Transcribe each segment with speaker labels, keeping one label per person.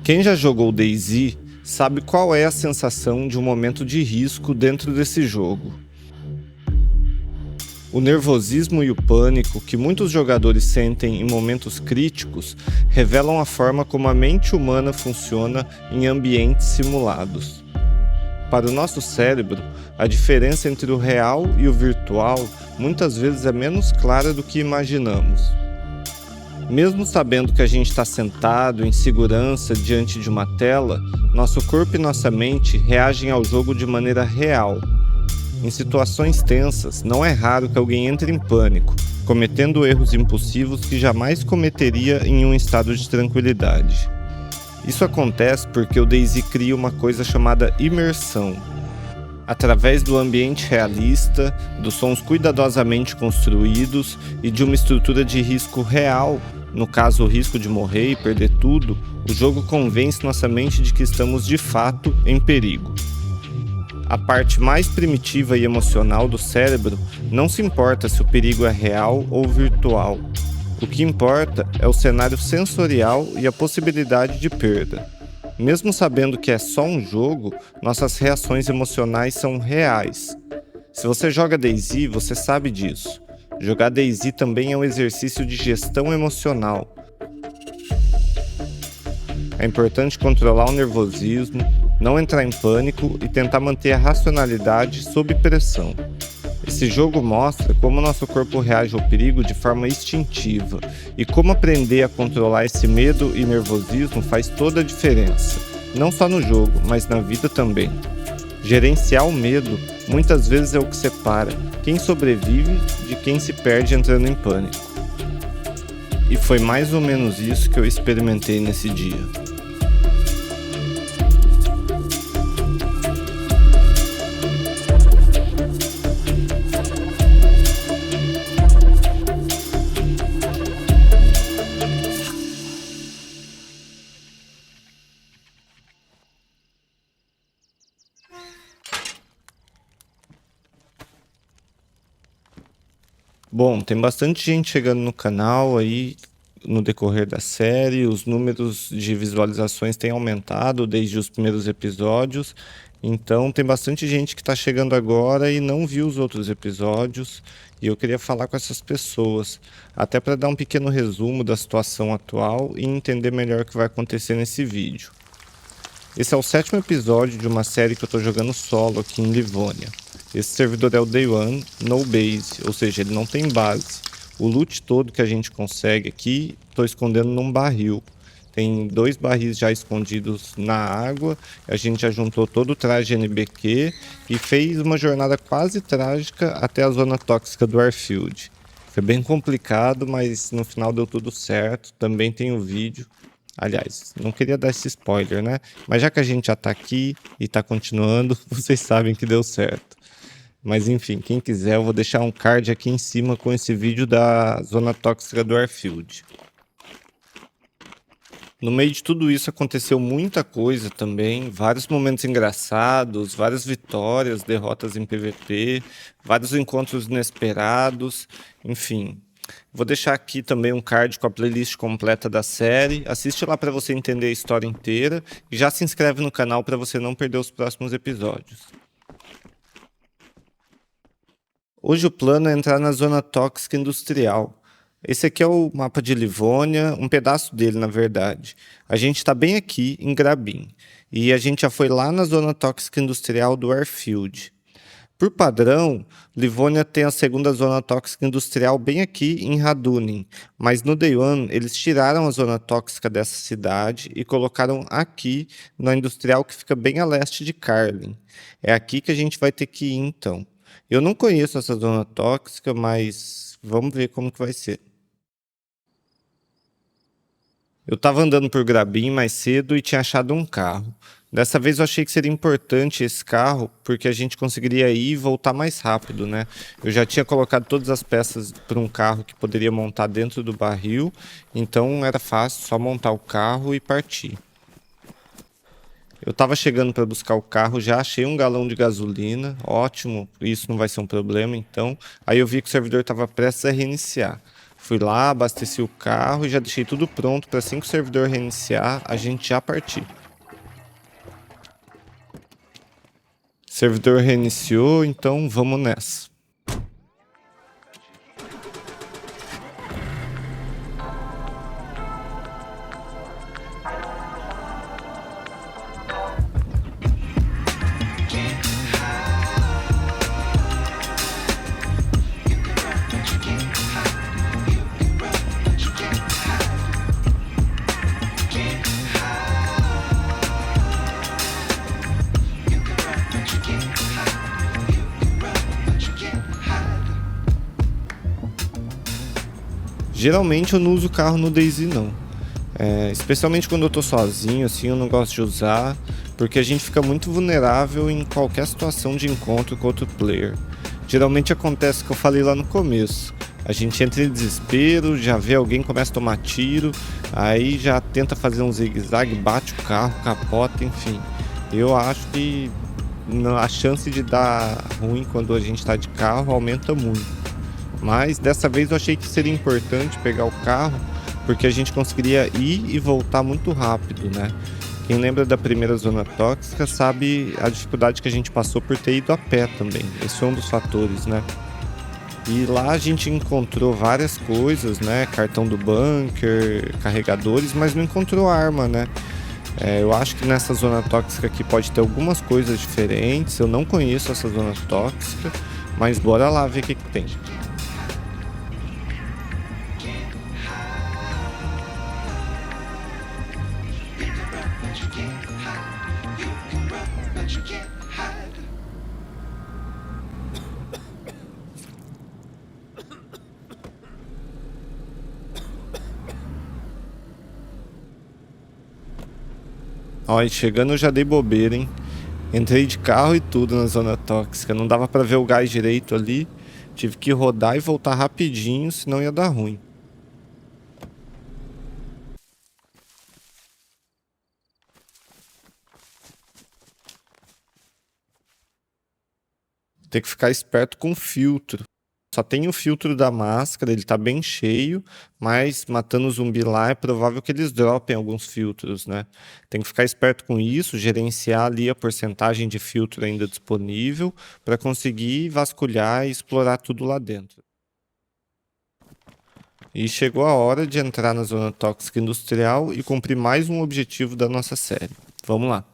Speaker 1: Quem já jogou DayZ sabe qual é a sensação de um momento de risco dentro desse jogo. O nervosismo e o pânico que muitos jogadores sentem em momentos críticos revelam a forma como a mente humana funciona em ambientes simulados. Para o nosso cérebro, a diferença entre o real e o virtual muitas vezes é menos clara do que imaginamos. Mesmo sabendo que a gente está sentado em segurança diante de uma tela, nosso corpo e nossa mente reagem ao jogo de maneira real. Em situações tensas, não é raro que alguém entre em pânico, cometendo erros impulsivos que jamais cometeria em um estado de tranquilidade. Isso acontece porque o DayZ cria uma coisa chamada imersão. Através do ambiente realista, dos sons cuidadosamente construídos e de uma estrutura de risco real, no caso o risco de morrer e perder tudo, o jogo convence nossa mente de que estamos de fato em perigo. A parte mais primitiva e emocional do cérebro não se importa se o perigo é real ou virtual. O que importa é o cenário sensorial e a possibilidade de perda. Mesmo sabendo que é só um jogo, nossas reações emocionais são reais. Se você joga DayZ, você sabe disso. Jogar DayZ também é um exercício de gestão emocional. É importante controlar o nervosismo, não entrar em pânico e tentar manter a racionalidade sob pressão. Esse jogo mostra como nosso corpo reage ao perigo de forma instintiva e como aprender a controlar esse medo e nervosismo faz toda a diferença, não só no jogo, mas na vida também. Gerenciar o medo muitas vezes é o que separa quem sobrevive de quem se perde entrando em pânico. E foi mais ou menos isso que eu experimentei nesse dia. Bom, tem bastante gente chegando no canal aí no decorrer da série, os números de visualizações têm aumentado desde os primeiros episódios, então tem bastante gente que está chegando agora e não viu os outros episódios, e eu queria falar com essas pessoas, até para dar um pequeno resumo da situação atual e entender melhor o que vai acontecer nesse vídeo. Esse é o 7º episódio de uma série que eu estou jogando solo aqui em Livônia. Esse servidor é o Day One No Base, ou seja, ele não tem base. O loot todo que a gente consegue aqui, estou escondendo num barril. Tem 2 barris já escondidos na água, a gente já juntou todo o traje NBQ e fez uma jornada quase trágica até a zona tóxica do Airfield. Foi bem complicado, mas no final deu tudo certo, também tem o vídeo. Aliás, não queria dar esse spoiler, né? Mas já que a gente já tá aqui e tá continuando, vocês sabem que deu certo. Mas enfim, quem quiser, eu vou deixar um card aqui em cima com esse vídeo da zona tóxica do Airfield. No meio de tudo isso aconteceu muita coisa também, vários momentos engraçados, várias vitórias, derrotas em PVP, vários encontros inesperados, enfim. Vou deixar aqui também um card com a playlist completa da série, assiste lá para você entender a história inteira e já se inscreve no canal para você não perder os próximos episódios. Hoje o plano é entrar na zona tóxica industrial. Esse aqui é o mapa de Livônia, um pedaço dele na verdade. A gente está bem aqui em Grabin e a gente já foi lá na zona tóxica industrial do Airfield. Por padrão, Livônia tem a segunda zona tóxica industrial bem aqui em Hadunin, mas no Day One eles tiraram a zona tóxica dessa cidade e colocaram aqui na industrial que fica bem a leste de Carlin. É aqui que a gente vai ter que ir então. Eu não conheço essa zona tóxica, mas vamos ver como que vai ser. Eu estava andando por Grabin mais cedo e tinha achado um carro. Dessa vez eu achei que seria importante esse carro, porque a gente conseguiria ir e voltar mais rápido, né? Eu já tinha colocado todas as peças para um carro que poderia montar dentro do barril, então era fácil, só montar o carro e partir. Eu estava chegando para buscar o carro, já achei um galão de gasolina, ótimo, isso não vai ser um problema então. Aí eu vi que o servidor estava prestes a reiniciar. Fui lá, abasteci o carro e já deixei tudo pronto para assim que o servidor reiniciar, a gente já partir. Servidor reiniciou, então vamos nessa. Geralmente eu não uso o carro no DayZ não. Especialmente quando eu tô sozinho, assim, eu não gosto de usar, porque a gente fica muito vulnerável em qualquer situação de encontro com outro player. Geralmente acontece o que eu falei lá no começo. A gente entra em desespero, já vê alguém, começa a tomar tiro, aí já tenta fazer um zigue-zague, bate o carro, capota, enfim. Eu acho que a chance de dar ruim quando a gente tá de carro aumenta muito. Mas dessa vez eu achei que seria importante pegar o carro, porque a gente conseguiria ir e voltar muito rápido, né? Quem lembra da primeira zona tóxica sabe a dificuldade que a gente passou por ter ido a pé também. Esse foi um dos fatores, né? E lá a gente encontrou várias coisas, né? Cartão do bunker, carregadores, mas não encontrou arma, né? Eu acho que nessa zona tóxica aqui pode ter algumas coisas diferentes. Eu não conheço essa zona tóxica, mas bora lá ver o que tem. Olha, chegando eu já dei bobeira, hein? Entrei de carro e tudo na zona tóxica. Não dava pra ver o gás direito ali. Tive que rodar e voltar rapidinho, senão ia dar ruim. Tem que ficar esperto com o filtro. Só tem o filtro da máscara, ele tá bem cheio, mas matando o zumbi lá é provável que eles dropem alguns filtros, né? Tem que ficar esperto com isso, gerenciar ali a porcentagem de filtro ainda disponível para conseguir vasculhar e explorar tudo lá dentro. E chegou a hora de entrar na zona tóxica industrial e cumprir mais um objetivo da nossa série. Vamos lá.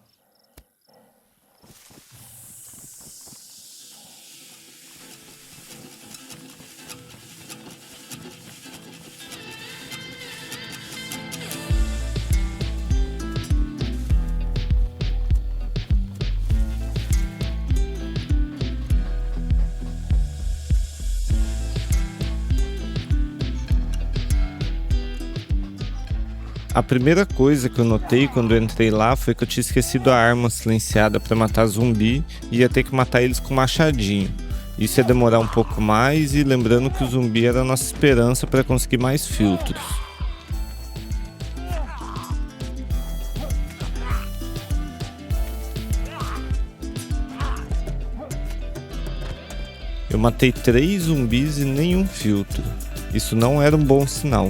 Speaker 1: A primeira coisa que eu notei quando eu entrei lá foi que eu tinha esquecido a arma silenciada para matar zumbi e ia ter que matar eles com machadinho. Isso ia demorar um pouco mais e lembrando que o zumbi era a nossa esperança para conseguir mais filtros. Eu matei 3 zumbis e nenhum filtro. Isso não era um bom sinal.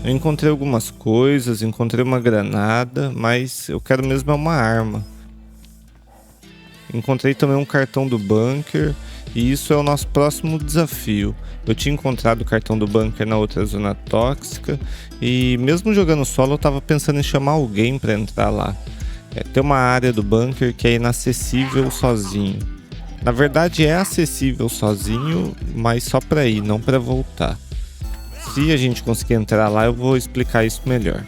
Speaker 1: Eu encontrei algumas coisas, encontrei uma granada, mas eu quero mesmo é uma arma. Encontrei também um cartão do bunker e isso é o nosso próximo desafio. Eu tinha encontrado o cartão do bunker na outra zona tóxica e mesmo jogando solo eu tava pensando em chamar alguém para entrar lá. Tem uma área do bunker que é inacessível sozinho. Na verdade é acessível sozinho, mas só para ir, não para voltar. Se a gente conseguir entrar lá, eu vou explicar isso melhor.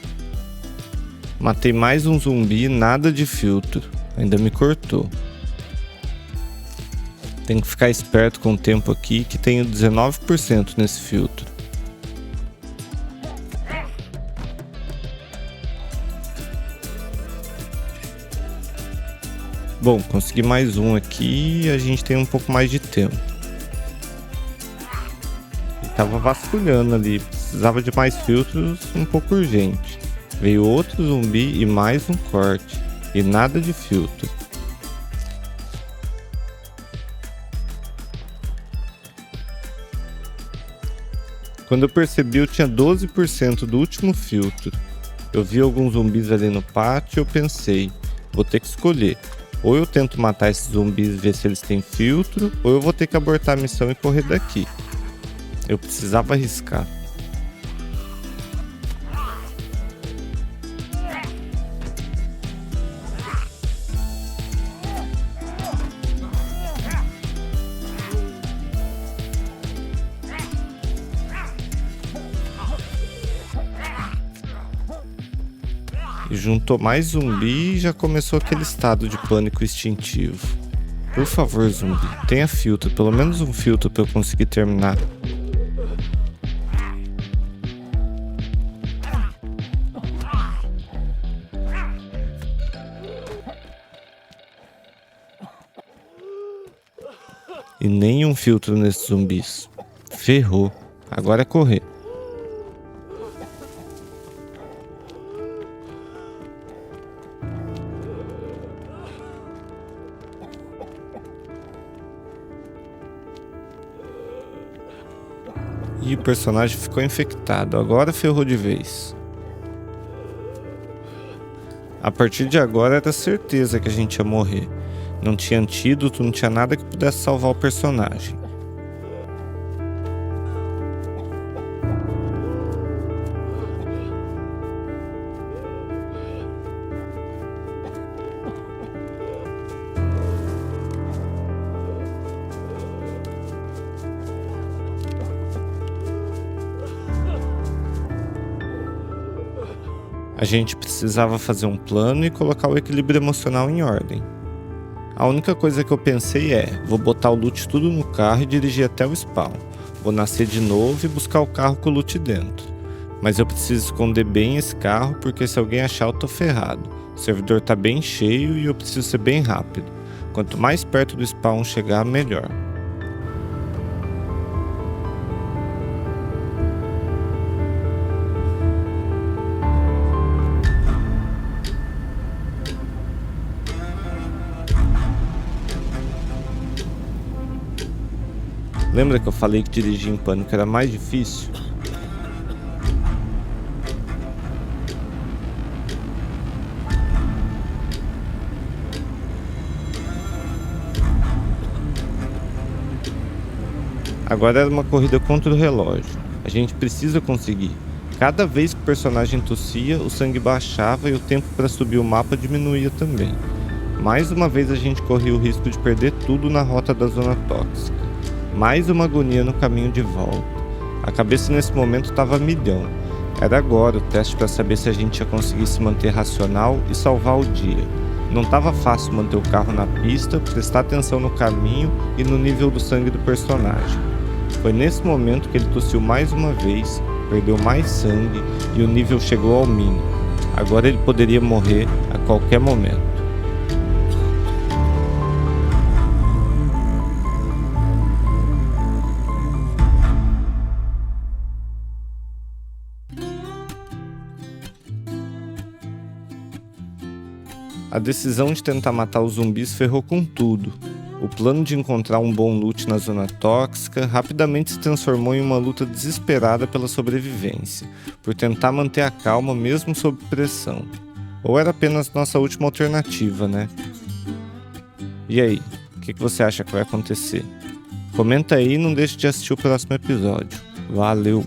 Speaker 1: Matei mais um zumbi, nada de filtro. Ainda me cortou. Tem que ficar esperto com o tempo aqui, que tenho 19% nesse filtro. Bom, consegui mais um aqui e a gente tem um pouco mais de tempo. Tava vasculhando ali, precisava de mais filtros um pouco urgente. Veio outro zumbi e mais um corte. E nada de filtro. Quando eu percebi, eu tinha 12% do último filtro. Eu vi alguns zumbis ali no pátio e eu pensei, vou ter que escolher. Ou eu tento matar esses zumbis e ver se eles têm filtro, ou eu vou ter que abortar a missão e correr daqui. Eu precisava arriscar. E juntou mais zumbi e já começou aquele estado de pânico instintivo. Por favor, zumbi, tenha filtro, pelo menos um filtro para eu conseguir terminar. E nenhum filtro nesses zumbis. Ferrou. Agora é correr. E o personagem ficou infectado, agora ferrou de vez. A partir de agora era certeza que a gente ia morrer. Não tinha antídoto, não tinha nada que pudesse salvar o personagem. A gente precisava fazer um plano e colocar o equilíbrio emocional em ordem. A única coisa que eu pensei é, vou botar o loot tudo no carro e dirigir até o spawn. Vou nascer de novo e buscar o carro com o loot dentro. Mas eu preciso esconder bem esse carro porque se alguém achar eu tô ferrado. O servidor tá bem cheio e eu preciso ser bem rápido. Quanto mais perto do spawn chegar, melhor. Lembra que eu falei que dirigir em pânico era mais difícil? Agora era uma corrida contra o relógio. A gente precisa conseguir. Cada vez que o personagem tossia, o sangue baixava e o tempo para subir o mapa diminuía também. Mais uma vez a gente corria o risco de perder tudo na rota da zona tóxica. Mais uma agonia no caminho de volta. A cabeça nesse momento estava a milhão. Era agora o teste para saber se a gente ia conseguir se manter racional e salvar o dia. Não estava fácil manter o carro na pista, prestar atenção no caminho e no nível do sangue do personagem. Foi nesse momento que ele tossiu mais uma vez, perdeu mais sangue e o nível chegou ao mínimo. Agora ele poderia morrer a qualquer momento. A decisão de tentar matar os zumbis ferrou com tudo. O plano de encontrar um bom loot na zona tóxica rapidamente se transformou em uma luta desesperada pela sobrevivência, por tentar manter a calma mesmo sob pressão. Ou era apenas nossa última alternativa, né? E aí, o que você acha que vai acontecer? Comenta aí e não deixe de assistir o próximo episódio. Valeu!